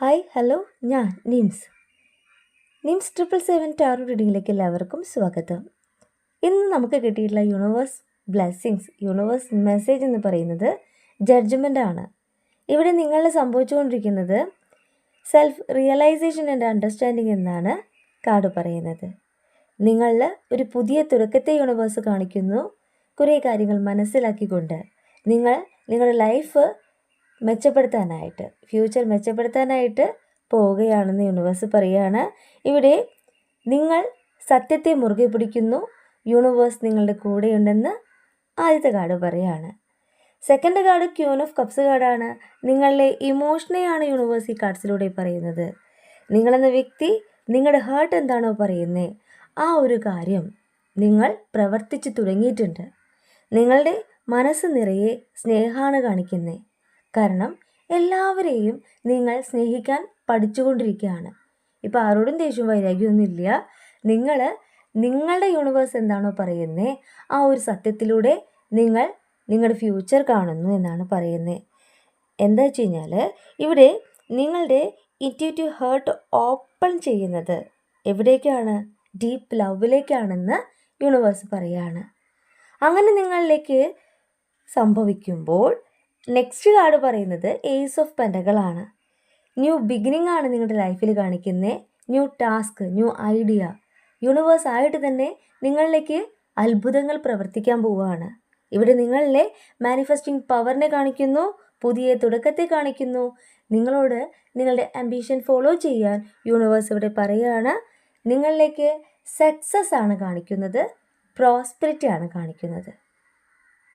Hi hello, ഞാൻ nymphs 777 taro റീഡിങ്ങിലേക്ക് എല്ലാവർക്കും സ്വാഗതം. ഇന്ന് നമുക്ക് കിട്ടിയിട്ടുള്ള യൂണിവേഴ്സ് ബ്ലെസ്സിങ്സ്, യൂണിവേഴ്സ് മെസ്സേജ് എന്ന് പറയുന്നത് ജഡ്ജ്മെൻ്റ് ആണ്. ഇവിടെ നിങ്ങളിൽ സംഭവിച്ചുകൊണ്ടിരിക്കുന്നത് സെൽഫ് റിയലൈസേഷൻ ആൻഡ് അണ്ടർസ്റ്റാൻഡിങ് എന്നാണ് കാർഡ് പറയുന്നത്. നിങ്ങളിൽ ഒരു പുതിയ തുടക്കത്തെ യൂണിവേഴ്സ് കാണിക്കുന്നു. കുറേ കാര്യങ്ങൾ മനസ്സിലാക്കിക്കൊണ്ട് നിങ്ങളുടെ ലൈഫ് മെച്ചപ്പെടുത്താനായിട്ട്, ഫ്യൂച്ചർ മെച്ചപ്പെടുത്താനായിട്ട് പോവുകയാണെന്ന് യൂണിവേഴ്സ് പറയുകയാണ്. ഇവിടെ നിങ്ങൾ സത്യത്തെ മുറുകെ പിടിക്കുന്നു, യൂണിവേഴ്സ് നിങ്ങളുടെ കൂടെയുണ്ടെന്ന് ആദ്യത്തെ കാർഡ് പറയുകയാണ്. Second card queen of cups കാർഡാണ്. നിങ്ങളുടെ ഇമോഷനെയാണ് യൂണിവേഴ്സ് ഈ കാർഡ്സിലൂടെ പറയുന്നത്. നിങ്ങളെന്ന വ്യക്തി നിങ്ങളുടെ ഹേർട്ട് എന്താണോ പറയുന്നത് ആ ഒരു കാര്യം നിങ്ങൾ പ്രവർത്തിച്ചു തുടങ്ങിയിട്ടുണ്ട്. നിങ്ങളുടെ മനസ്സ് നിറയെ സ്നേഹമാണ് കാണിക്കുന്നത്. കാരണം എല്ലാവരെയും നിങ്ങൾ സ്നേഹിക്കാൻ പഠിച്ചുകൊണ്ടിരിക്കുകയാണ്. ഇപ്പോൾ ആരോടും ദേഷ്യവും വൈരാഗ്യമൊന്നുമില്ല. നിങ്ങളുടെ യൂണിവേഴ്സ് എന്താണോ പറയുന്നത് ആ ഒരു സത്യത്തിലൂടെ നിങ്ങളുടെ ഫ്യൂച്ചർ കാണുന്നു എന്നാണ് പറയുന്നത്. എന്താ വെച്ച് കഴിഞ്ഞാൽ ഇവിടെ നിങ്ങളുടെ ഇൻറ്റ്യൂട്ടീവ് ഹേർട്ട് ഓപ്പൺ ചെയ്യുന്നത് എവിടേക്കാണ്? ഡീപ്പ് ലവിലേക്കാണെന്ന് യൂണിവേഴ്സ് പറയുകയാണ്. അങ്ങനെ നിങ്ങളിലേക്ക് സംഭവിക്കുമ്പോൾ നെക്സ്റ്റ് കാർഡ് പറയുന്നത് ഏസ് ഓഫ് പെൻഡകളാണ്. ന്യൂ ബിഗിനിങ് ആണ് നിങ്ങളുടെ ലൈഫിൽ കാണിക്കുന്നത്. New task, new idea. Universe ആയിട്ട് തന്നെ നിങ്ങളിലേക്ക് അത്ഭുതങ്ങൾ പ്രവർത്തിക്കാൻ പോവുകയാണ്. ഇവിടെ നിങ്ങളിലെ മാനിഫെസ്റ്റിംഗ് പവറിനെ കാണിക്കുന്നു, പുതിയ തുടക്കത്തെ കാണിക്കുന്നു. നിങ്ങളോട് നിങ്ങളുടെ ആംബിഷൻ ഫോളോ ചെയ്യാൻ യൂണിവേഴ്സ് ഇവിടെ പറയുകയാണ്. നിങ്ങളിലേക്ക് സക്സസ് ആണ് കാണിക്കുന്നത്, പ്രോസ്പെരിറ്റി ആണ് കാണിക്കുന്നത്.